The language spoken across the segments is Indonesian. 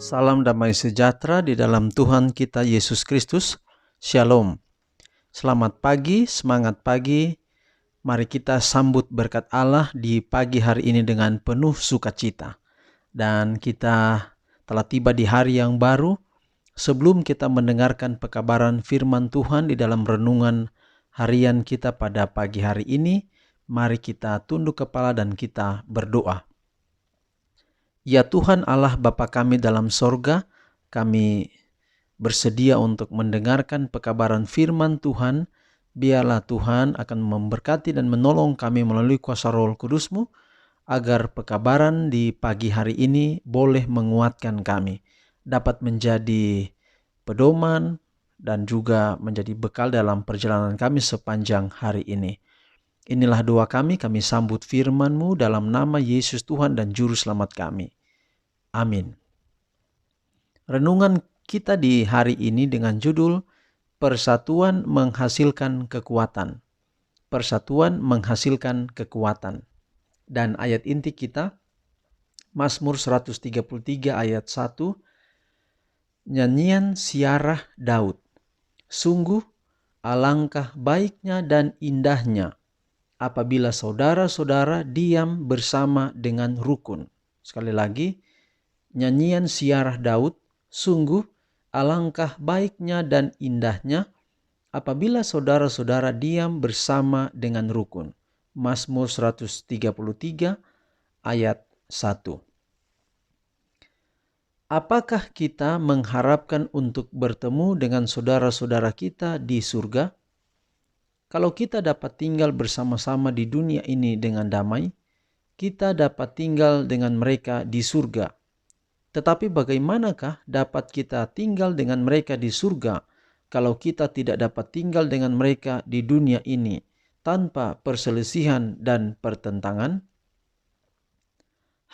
Salam damai sejahtera di dalam Tuhan kita Yesus Kristus. Shalom. Selamat pagi, semangat pagi. Mari kita sambut berkat Allah di pagi hari ini dengan penuh sukacita. Dan kita telah tiba di hari yang baru. Sebelum kita mendengarkan pekabaran firman Tuhan di dalam renungan harian kita pada pagi hari ini, mari kita tunduk kepala dan kita berdoa. Ya Tuhan Allah Bapa kami dalam sorga, kami bersedia untuk mendengarkan pekabaran firman Tuhan. Biarlah Tuhan akan memberkati dan menolong kami melalui kuasa Roh Kudus-Mu, agar pekabaran di pagi hari ini boleh menguatkan kami, dapat menjadi pedoman dan juga menjadi bekal dalam perjalanan kami sepanjang hari ini. Inilah doa kami sambut firman-Mu dalam nama Yesus Tuhan dan Juru Selamat kami. Amin. Renungan kita di hari ini dengan judul Persatuan Menghasilkan Kekuatan. Persatuan menghasilkan kekuatan. Dan ayat inti kita Mazmur 133 ayat 1. Nyanyian siarah Daud. Sungguh alangkah baiknya dan indahnya apabila saudara-saudara diam bersama dengan rukun. Sekali lagi, nyanyian siarah Daud, sungguh alangkah baiknya dan indahnya apabila saudara-saudara diam bersama dengan rukun. Mazmur 133 ayat 1. Apakah kita mengharapkan untuk bertemu dengan saudara-saudara kita di surga? Kalau kita dapat tinggal bersama-sama di dunia ini dengan damai, kita dapat tinggal dengan mereka di surga. Tetapi bagaimanakah dapat kita tinggal dengan mereka di surga kalau kita tidak dapat tinggal dengan mereka di dunia ini tanpa perselisihan dan pertentangan?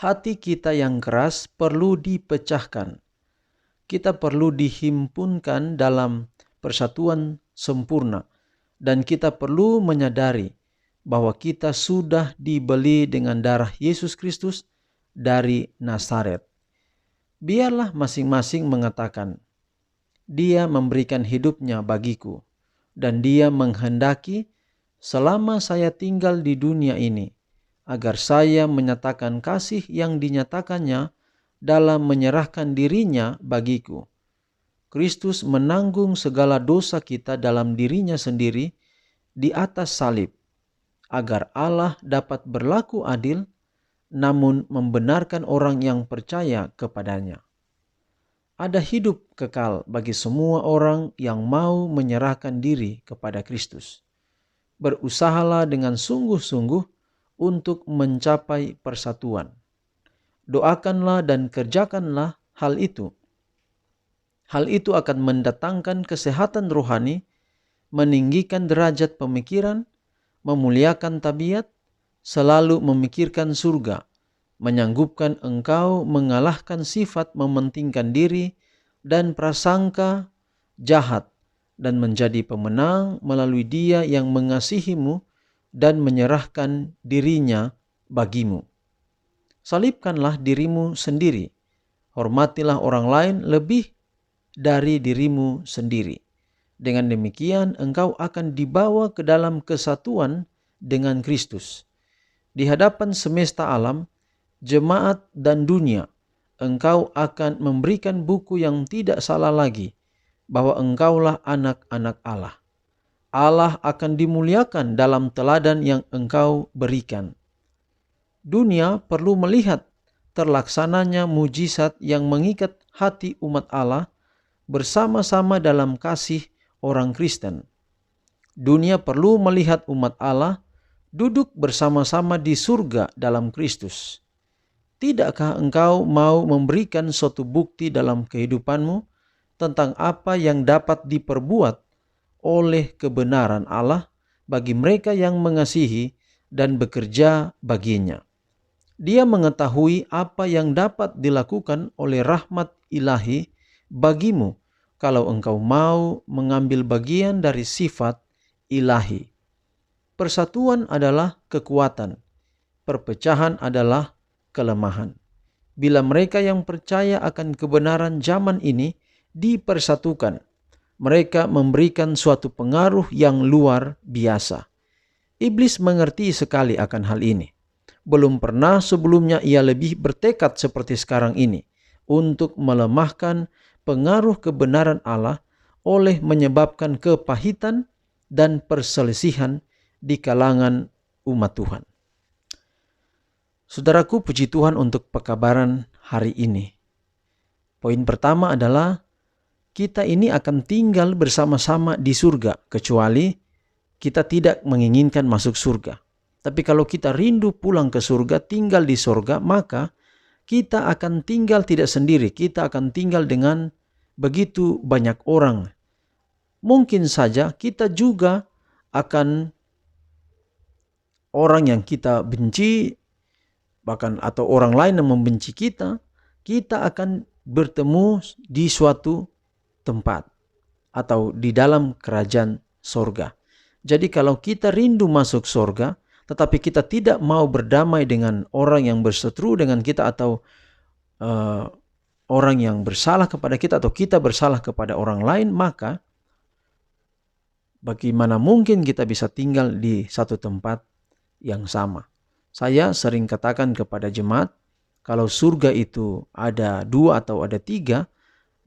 Hati kita yang keras perlu dipecahkan. Kita perlu dihimpunkan dalam persatuan sempurna, dan kita perlu menyadari bahwa kita sudah dibeli dengan darah Yesus Kristus dari Nazaret. Biarlah masing-masing mengatakan, Dia memberikan hidupnya bagiku, dan Dia menghendaki selama saya tinggal di dunia ini, agar saya menyatakan kasih yang dinyatakannya dalam menyerahkan dirinya bagiku. Kristus menanggung segala dosa kita dalam dirinya sendiri di atas salib, agar Allah dapat berlaku adil, namun membenarkan orang yang percaya kepadanya. Ada hidup kekal bagi semua orang yang mau menyerahkan diri kepada Kristus. Berusahalah dengan sungguh-sungguh untuk mencapai persatuan. Doakanlah dan kerjakanlah hal itu. Hal itu akan mendatangkan kesehatan rohani, meninggikan derajat pemikiran, memuliakan tabiat, selalu memikirkan surga, menyanggupkan engkau mengalahkan sifat mementingkan diri dan prasangka jahat, dan menjadi pemenang melalui Dia yang mengasihimu dan menyerahkan dirinya bagimu. Salibkanlah dirimu sendiri, hormatilah orang lain lebih dari dirimu sendiri. Dengan demikian engkau akan dibawa ke dalam kesatuan dengan Kristus. Di hadapan semesta alam, jemaat dan dunia, engkau akan memberikan buku yang tidak salah lagi, bahwa engkaulah anak-anak Allah. Allah akan dimuliakan dalam teladan yang engkau berikan. Dunia perlu melihat terlaksananya mujizat yang mengikat hati umat Allah bersama-sama dalam kasih orang Kristen. Dunia perlu melihat umat Allah duduk bersama-sama di surga dalam Kristus. Tidakkah engkau mau memberikan suatu bukti dalam kehidupanmu tentang apa yang dapat diperbuat oleh kebenaran Allah bagi mereka yang mengasihi dan bekerja baginya? Dia mengetahui apa yang dapat dilakukan oleh rahmat ilahi bagimu kalau engkau mau mengambil bagian dari sifat ilahi. Persatuan adalah kekuatan, perpecahan adalah kelemahan. bila mereka yang percaya akan kebenaran zaman ini dipersatukan. Mereka memberikan suatu pengaruh yang luar biasa. Iblis mengerti sekali akan hal ini. Belum pernah sebelumnya ia lebih bertekad seperti sekarang ini untuk melemahkan pengaruh kebenaran Allah oleh menyebabkan kepahitan dan perselisihan di kalangan umat Tuhan. Saudaraku, puji Tuhan untuk pekabaran hari ini. Poin pertama adalah kita ini akan tinggal bersama-sama di surga, kecuali kita tidak menginginkan masuk surga. Tapi kalau kita rindu pulang ke surga, tinggal di surga, maka kita akan tinggal tidak sendiri. Kita akan tinggal dengan begitu banyak orang. Mungkin saja kita juga akan orang yang kita benci, bahkan atau orang lain yang membenci kita akan bertemu di suatu tempat atau di dalam kerajaan sorga. Jadi kalau kita rindu masuk sorga, tetapi kita tidak mau berdamai dengan orang yang berseteru dengan kita atau orang yang bersalah kepada kita atau kita bersalah kepada orang lain, maka bagaimana mungkin kita bisa tinggal di satu tempat yang sama? Saya sering katakan kepada jemaat, kalau surga itu ada 2 atau ada 3,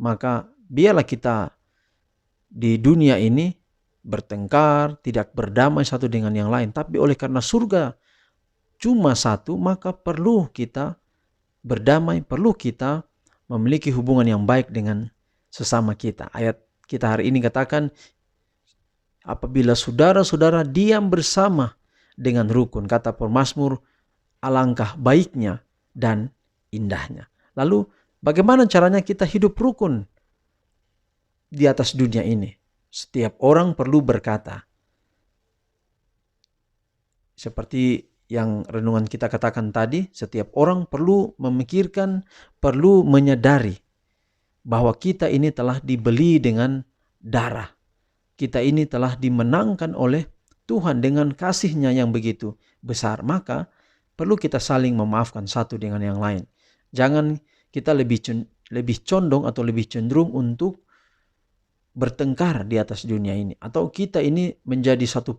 maka biarlah kita di dunia ini bertengkar, tidak berdamai satu dengan yang lain. Tapi oleh karena surga cuma satu, maka perlu kita berdamai, perlu kita memiliki hubungan yang baik dengan sesama kita. Ayat kita hari ini katakan, apabila saudara-saudara diam bersama dengan rukun, kata pemazmur, alangkah baiknya dan indahnya. Lalu bagaimana caranya kita hidup rukun di atas dunia ini? Setiap orang perlu berkata, seperti yang renungan kita katakan tadi, setiap orang perlu memikirkan, perlu menyadari bahwa kita ini telah dibeli dengan darah. Kita ini telah dimenangkan oleh Tuhan dengan kasih-Nya yang begitu besar. Maka perlu kita saling memaafkan satu dengan yang lain. Jangan kita lebih condong atau lebih cenderung untuk bertengkar di atas dunia ini, atau kita ini menjadi satu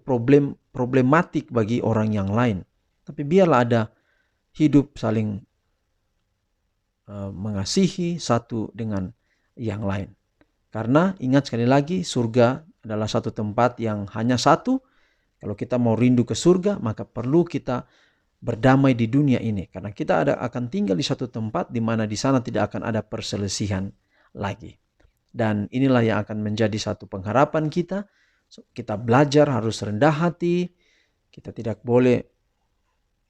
problematik bagi orang yang lain. Tapi biarlah ada hidup saling mengasihi satu dengan yang lain. Karena ingat sekali lagi, surga adalah satu tempat yang hanya satu. Kalau kita mau rindu ke surga, maka perlu kita berdamai di dunia ini. Karena kita akan tinggal di satu tempat di mana di sana tidak akan ada perselisihan lagi. Dan inilah yang akan menjadi satu pengharapan kita. Kita belajar harus rendah hati. Kita tidak boleh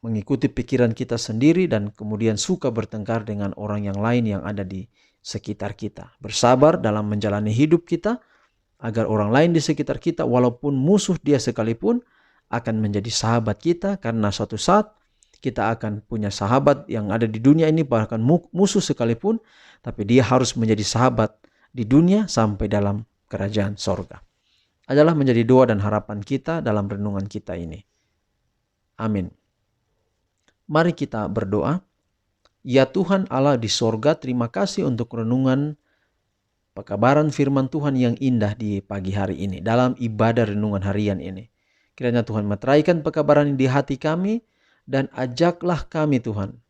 mengikuti pikiran kita sendiri dan kemudian suka bertengkar dengan orang yang lain yang ada di sekitar kita. Bersabar dalam menjalani hidup kita agar orang lain di sekitar kita, walaupun musuh dia sekalipun, akan menjadi sahabat kita. Karena suatu saat kita akan punya sahabat yang ada di dunia ini, bahkan musuh sekalipun, tapi dia harus menjadi sahabat di dunia sampai dalam kerajaan sorga. Adalah menjadi doa dan harapan kita dalam renungan kita ini. Amin. Mari kita berdoa. Ya Tuhan Allah di sorga, terima kasih untuk renungan pekabaran firman Tuhan yang indah di pagi hari ini, dalam ibadah renungan harian ini. Kiranya Tuhan meteraikan pekabaran ini di hati kami, dan ajaklah kami Tuhan.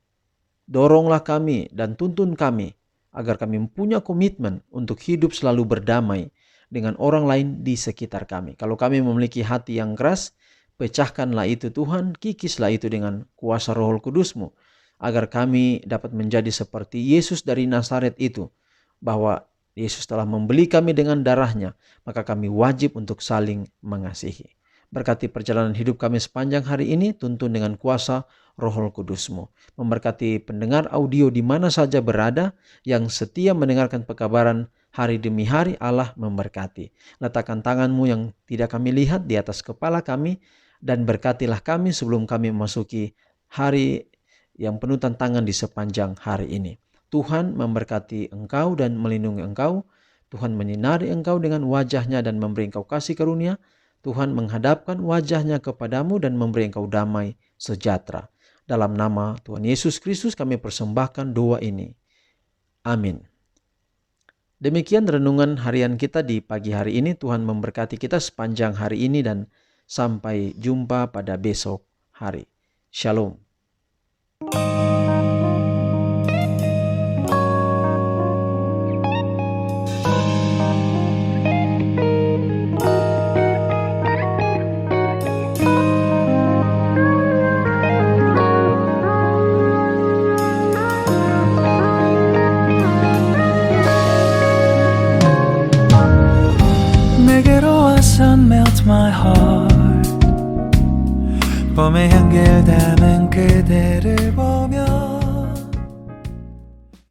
Doronglah kami dan tuntun kami, agar kami punya komitmen untuk hidup selalu berdamai dengan orang lain di sekitar kami. Kalau kami memiliki hati yang keras, pecahkanlah itu Tuhan, kikislah itu dengan kuasa Roh Kudus-Mu, agar kami dapat menjadi seperti Yesus dari Nazaret itu, bahwa Yesus telah membeli kami dengan darah-Nya, maka kami wajib untuk saling mengasihi. Berkati perjalanan hidup kami sepanjang hari ini, tuntun dengan kuasa Roh Kudus-Mu. Memberkati pendengar audio di mana saja berada, yang setia mendengarkan pekabaran hari demi hari. Allah memberkati. Letakkan tangan-Mu yang tidak kami lihat di atas kepala kami, dan berkatilah kami sebelum kami memasuki hari yang penuh tantangan di sepanjang hari ini. Tuhan memberkati engkau dan melindungi engkau. Tuhan menyinari engkau dengan wajah-Nya dan memberi engkau kasih karunia. Tuhan menghadapkan wajah-Nya kepadamu dan memberi engkau damai sejahtera. Dalam nama Tuhan Yesus Kristus kami persembahkan doa ini. Amin. Demikian renungan harian kita di pagi hari ini. Tuhan memberkati kita sepanjang hari ini dan sampai jumpa pada besok hari. Shalom. Melt my heart 봄의 향기를 담은 그대를